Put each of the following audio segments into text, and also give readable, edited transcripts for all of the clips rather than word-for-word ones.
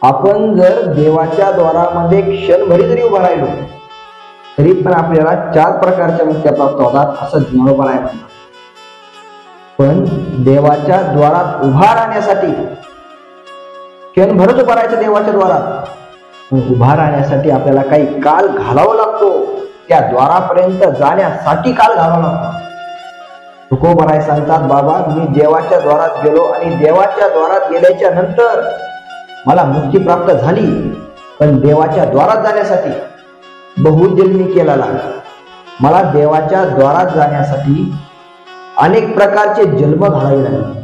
आपण जर देवाच्या द्वारामध्ये क्षणभरी जरी उभा राहिलो तरी पण आपल्याला 4 प्रकारच्या मुक्त्या प्राप्त होतात असं ज्ञानोबा म्हणतात. पण देवाच्या द्वारात उभा राहण्यासाठी क्षणभरच उभा राहायचं देवाच्या द्वारात, उभा राहण्यासाठी आपल्याला काही काल घालावा लागतो. त्या द्वारापर्यंत जाण्यासाठी काल घालावा लागतो. तुकोबाराय सांगतात, बाबा मी देवाच्या द्वारात गेलो आणि देवाच्या द्वारात गेल्याच्या नंतर मला मुक्ती प्राप्त झाली, पण देवाच्या द्वारात जाण्यासाठी बहुजन्मी केला लागला. मला देवाच्या द्वारात जाण्यासाठी अनेक प्रकारचे जन्म घालावे लागले.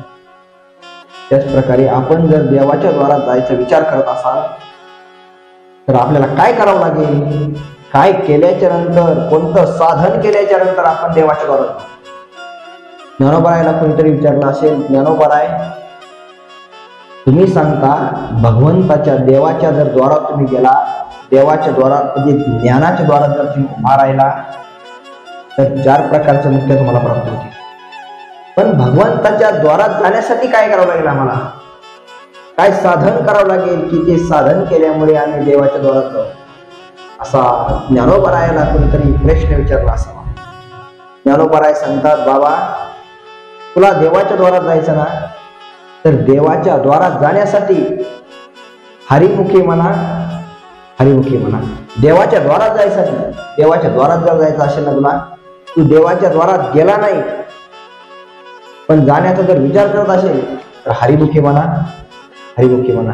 त्याच प्रकारे आपण जर देवाच्या द्वारात जायचा विचार करत असाल तर आपल्याला काय करावं लागेल? काय केल्याच्या नंतर, कोणतं साधन केल्याच्या नंतर आपण देवाच्या द्वारात? ज्ञानोबारायला कोणीतरी विचारलं असेल, ज्ञानोबाराय तुम्ही सांगता भगवंताच्या देवाच्या जर द्वारात तुम्ही गेला, देवाच्या द्वारात म्हणजे ज्ञानाच्या द्वारात जर तुम्ही उभा राहिला तर 4 प्रकारच्या मुक्त्या तुम्हाला प्राप्त होतील. पण भगवंताच्या द्वारात जाण्यासाठी काय करावं लागेल? आम्हाला काय साधन करावं लागेल की ते साधन केल्यामुळे आम्ही देवाच्या द्वारात जाऊ? असा ज्ञानोबारायला कोणीतरी प्रश्न विचारला असावा. ज्ञानोबाराय सांगतात, बाबा तुला देवाच्या द्वारात जायचं ना, तर देवाच्या द्वारात जाण्यासाठी हरिमुखी म्हणा, हरिमुखी म्हणा. देवाच्या द्वारात जायसाठी, देवाच्या द्वारात जर जायचं असेल ना तुला, तू देवाच्या द्वारात गेला नाही पण जाण्याचा जर विचार करत असेल तर हरिमुखी म्हणा, हरिमुखी म्हणा.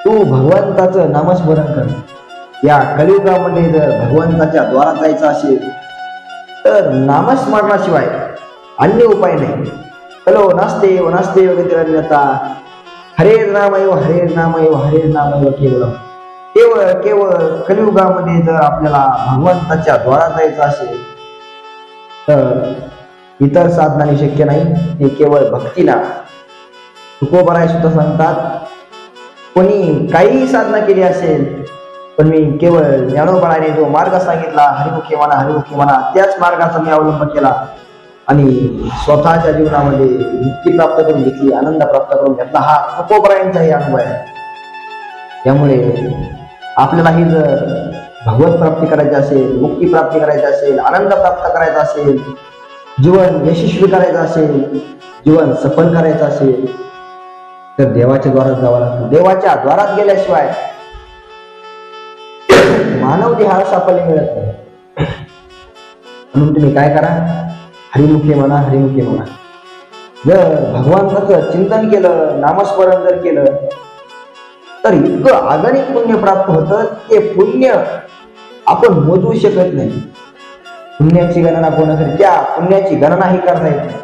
तू भगवंताचं नामस्मरण कर. या कलियुगामध्ये जर भगवंताच्या द्वारात जायचं असेल तर नामस्मरणाशिवाय अन्य उपाय नाही. हलो नास्ते व नास्ते वगैरे हरे नामैव हरे नामैव हरे नामैव केवळम. केवळ केवळ कलियुगामध्ये जर आपल्याला भगवंताच्या द्वारात जायचं असेल तर इतर साधनाने शक्य नाही. हे केवळ भक्तीला. तुकोबाराय सुद्धा सांगतात, कोणी काही साधना केली असेल पण मी केवळ ज्ञानोबारायने जो मार्ग सांगितला, हरिमुखी म्हणा, हरिमुखी म्हणा, त्याच मार्गाचा मी अवलंब केला आणि स्वतःच्या जीवनामध्ये मुक्ती प्राप्त करून घेतली, आनंद प्राप्त करून घेतला. हा तुकोबारायांचाही अनुभव आहे. त्यामुळे आपल्यालाही जर भगवत प्राप्ती करायची असेल, मुक्ती प्राप्ती करायची असेल, आनंद प्राप्त करायचा असेल, जीवन यशस्वी करायचं असेल, जीवन सफल करायचं असेल तर देवाच्या द्वारात जावं लागतं. देवाच्या द्वारात गेल्याशिवाय मानव देहाला साफल्य मिळत नाही. म्हणून तुम्ही काय करा? हरिमुखी म्हणा, हरिमुखी म्हणा. जर भगवंताचं चिंतन केलं, नामस्मरण जर केलं तर इतकं अगणित पुण्य प्राप्त होतं. ते पुण्य आपण मोजू शकत नाही. पुण्याची गणना कोण करेल? त्या पुण्याची गणनाही करता येत नाही.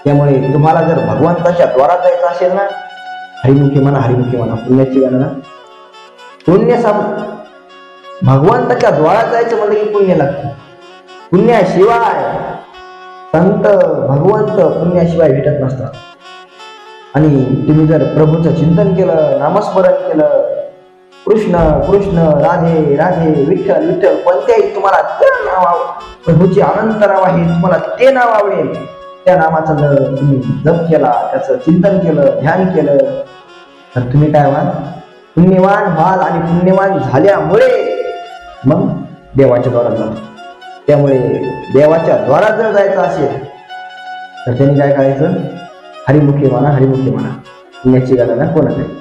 त्यामुळे तुम्हाला जर भगवंताच्या द्वारात जायचं असेल ना, हरिमुखी म्हणा, हरिमुखी म्हणा. पुण्याची गणना, पुण्य भगवंताच्या द्वारात जायचं म्हणलं की पुण्य लागतं. पुण्याशिवाय संत भगवंत पुण्याशिवाय भेटत नसतात. आणि तुम्ही जर प्रभूचं चिंतन केलं, नामस्मरण केलं, कृष्ण कृष्ण, राधे राधे, विठ्ठल विठ्ठल, कोणत्याही तुम्हाला ते नाव, प्रभूचे अनंत नाव आहे, तुम्हाला ते नाव आवडेल त्या नामाचा जर तुम्ही जप केला, त्याचं चिंतन केलं, ध्यान केलं तर तुम्ही काय व्हाल? पुण्यवान व्हाल. आणि पुण्यवान झाल्यामुळे मग देवाच्या द्वारात जातो. त्यामुळे देवाच्या द्वारात जर जायचं असेल तर त्यांनी काय करायचं? हरिमुखी म्हणा, हरिमुखी म्हणा. पुण्याची गणना कोण करेल?